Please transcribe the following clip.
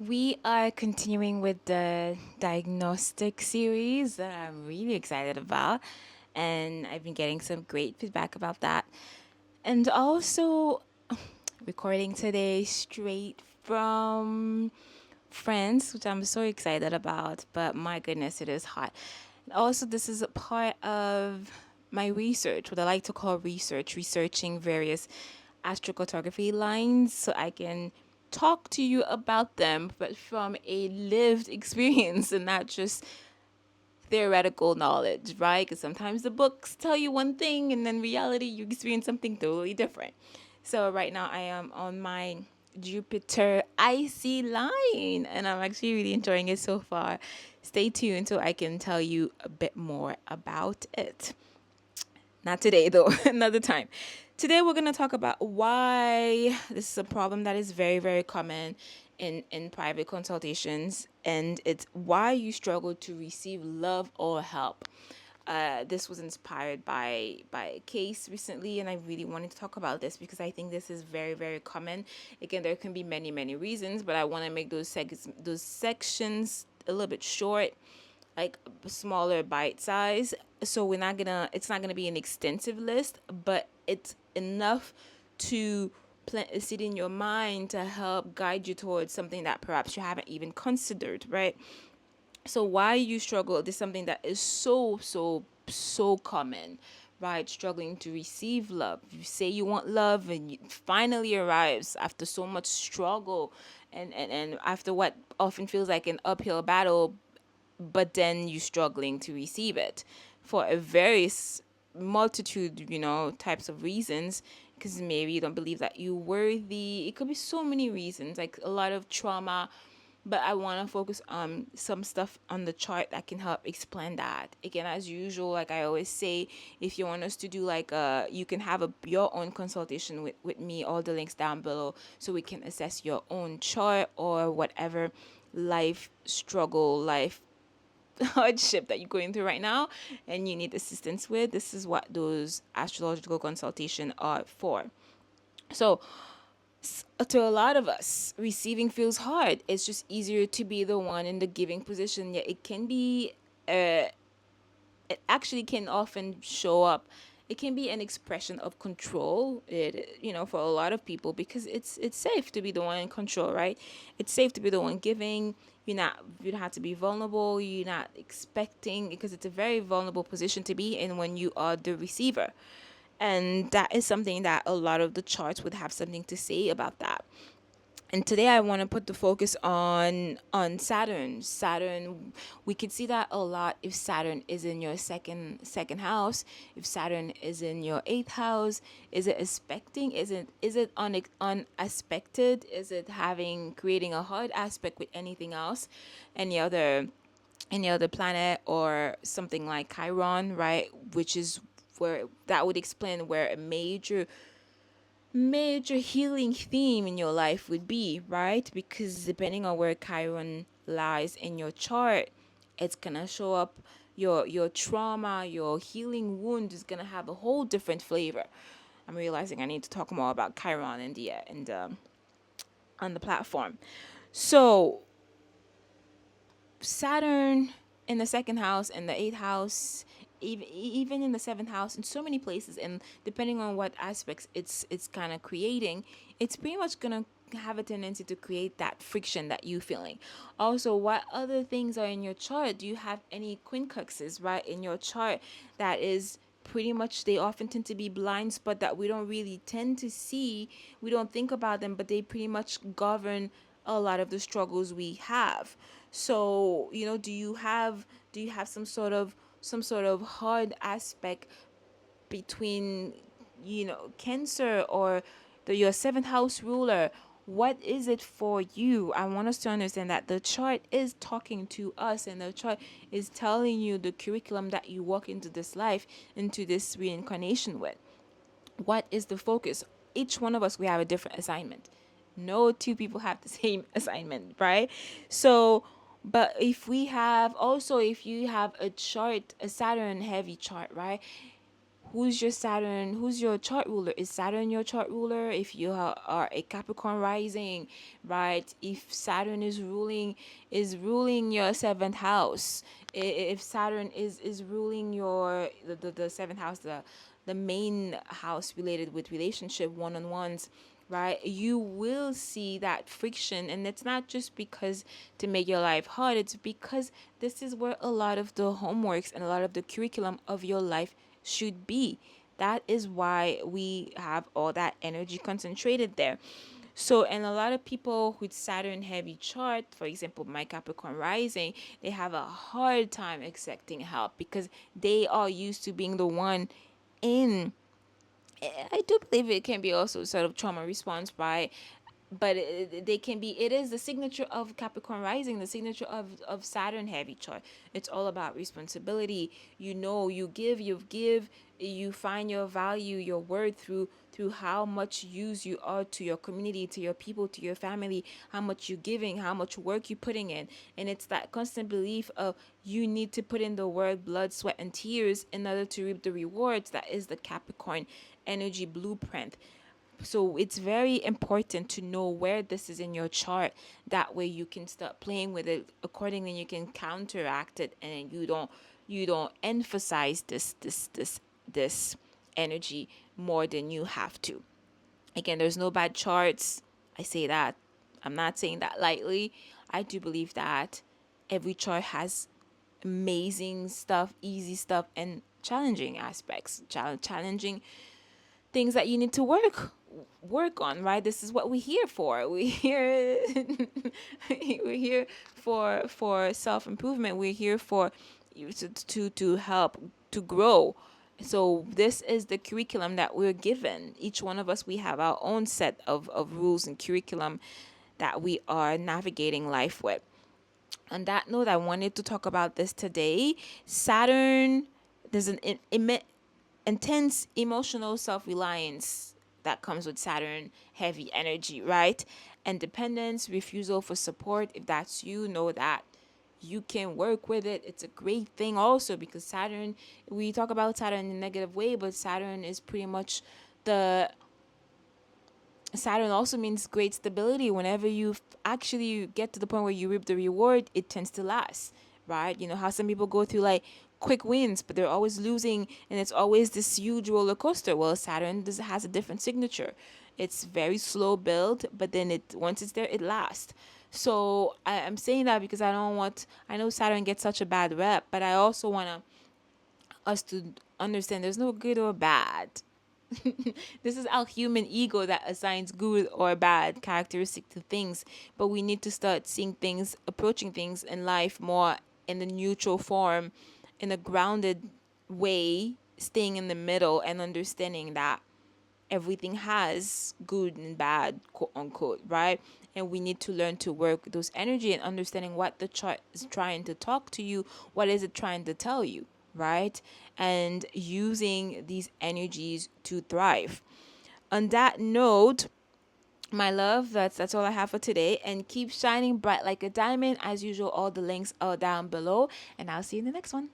We are continuing with the diagnostic series that I'm really excited about, and I've been getting some great feedback about that. And also, recording today straight from France, which I'm so excited about, but my goodness, it is hot. Also, this is a part of my research, what I like to call research, researching various astrocartography lines so I can talk to you about them, but from a lived experience and not just theoretical knowledge, right? Because sometimes the books tell you one thing and then reality you experience something totally different. So right now I am on my Jupiter icy line and I'm actually really enjoying it so far. Stay tuned so I can tell you a bit more about it. Not today, though, another time. Today, we're going to talk about why this is a problem that is very, very common in private consultations, and it's why you struggle to receive love or help. This was inspired by a case recently, and I really wanted to talk about this because I think this is very, very common. Again, there can be many reasons, but I want to make those sections a little bit short, like smaller bite size, so it's not gonna be an extensive list, but it's enough to plant a seed in your mind to help guide you towards something that perhaps you haven't even considered, right? So why you struggle, this is something that is so common, right? Struggling to receive love. You say you want love and it finally arrives after so much struggle, and after what often feels like an uphill battle, but then you struggling to receive it for a various multitude, types of reasons, because maybe you don't believe that you're worthy. It could be so many reasons, like a lot of trauma, but I want to focus on some stuff on the chart that can help explain that. Again, as usual, like I always say, if you want us to do like you can have your own consultation with me, all the links down below, so we can assess your own chart or whatever life struggle, life hardship that you're going through right now and you need assistance with. This is what those astrological consultation are for. So to a lot of us, receiving feels hard. It's just easier to be the one in the giving position. Yet it can be it actually can often show up, it can be an expression of control, for a lot of people, because it's safe to be the one in control, right? It's safe to be the one giving. You don't have to be vulnerable. You're not expecting, because it's a very vulnerable position to be in when you are the receiver. And that is something that a lot of the charts would have something to say about that. And today I want to put the focus on Saturn. Saturn, we could see that a lot if Saturn is in your second house, if Saturn is in your eighth house. Is it aspecting? Is it unaspected? Is it creating a hard aspect with anything else, any other planet, or something like Chiron, right? Which is where that would explain where a major healing theme in your life would be, right? Because depending on where Chiron lies in your chart, it's gonna show up. Your trauma, your healing wound is gonna have a whole different flavor. I'm realizing I need to talk more about Chiron in the on the platform. So Saturn in the second house and the eighth house, even in the seventh house, in so many places, and depending on what aspects it's kind of creating, it's pretty much gonna have a tendency to create that friction that you feeling. Also, what other things are in your chart? Do you have any quincunxes, right, in your chart that is pretty much, they often tend to be blind spot that we don't really tend to see. We don't think about them, but they pretty much govern a lot of the struggles we have. So, do you have some sort of hard aspect between, Cancer or your seventh house ruler? What is it for you? I want us to understand that the chart is talking to us, and the chart is telling you the curriculum that you walk into this life, into this reincarnation with. What is the focus? Each one of us, we have a different assignment. No two people have the same assignment, right? So, but if you have a chart, a Saturn heavy chart, right? who's your Saturn, who's your chart ruler? Is Saturn your chart ruler? If you are a Capricorn rising, right? If Saturn is ruling your seventh house, if Saturn is ruling your the seventh house, the main house related with relationship, one-on-ones, right? You will see that friction, and it's not just because to make your life hard, it's because this is where a lot of the homeworks and a lot of the curriculum of your life should be. That is why we have all that energy concentrated there. So, and a lot of people with Saturn heavy chart, for example, my Capricorn rising, they have a hard time accepting help because they are used to being the one in. I do believe it can be also sort of trauma response by, but they can be, it is the signature of Capricorn rising, the signature of Saturn heavy chart. It's all about responsibility. You find your value, your worth through how much use you are to your community, to your people, to your family, how much you're giving, how much work you're putting in. And it's that constant belief of you need to put in the work, blood, sweat, and tears in order to reap the rewards. That is the Capricorn energy blueprint. So it's very important to know where this is in your chart. That way you can start playing with it accordingly. You can counteract it, and you don't emphasize this energy more than you have to. Again, there's no bad charts. I say that. I'm not saying that lightly. I do believe that every chart has amazing stuff, easy stuff, and challenging aspects. Challenging things that you need to work on, right? This is what we're here for. We're here for self-improvement. We're here for you to help to grow. So this is the curriculum that we're given. Each one of us, we have our own set of rules and curriculum that we are navigating life with. On that note, I wanted to talk about this today. Saturn, there's an intense emotional self-reliance that comes with Saturn heavy energy, right? Independence, refusal for support. If that's you, know that you can work with it. It's a great thing also because Saturn, we talk about Saturn in a negative way, but Saturn is pretty much the Saturn also means great stability. Whenever you actually get to the point where you reap the reward, it tends to last, right? You know how some people go through like quick wins, but they're always losing, and it's always this huge roller coaster. Well, Saturn has a different signature. It's very slow build, but then once it's there, it lasts. So I'm saying that because I know Saturn gets such a bad rep, but I also want us to understand there's no good or bad. This is our human ego that assigns good or bad characteristic to things, but we need to start seeing things, approaching things in life more in the neutral form, in a grounded way, staying in the middle and understanding that everything has good and bad, quote unquote, right? And we need to learn to work those energy and understanding what the chart is trying to talk to you, what is it trying to tell you, right? And using these energies to thrive. On that note, my love, that's all I have for today. And keep shining bright like a diamond. As usual, all the links are down below. And I'll see you in the next one.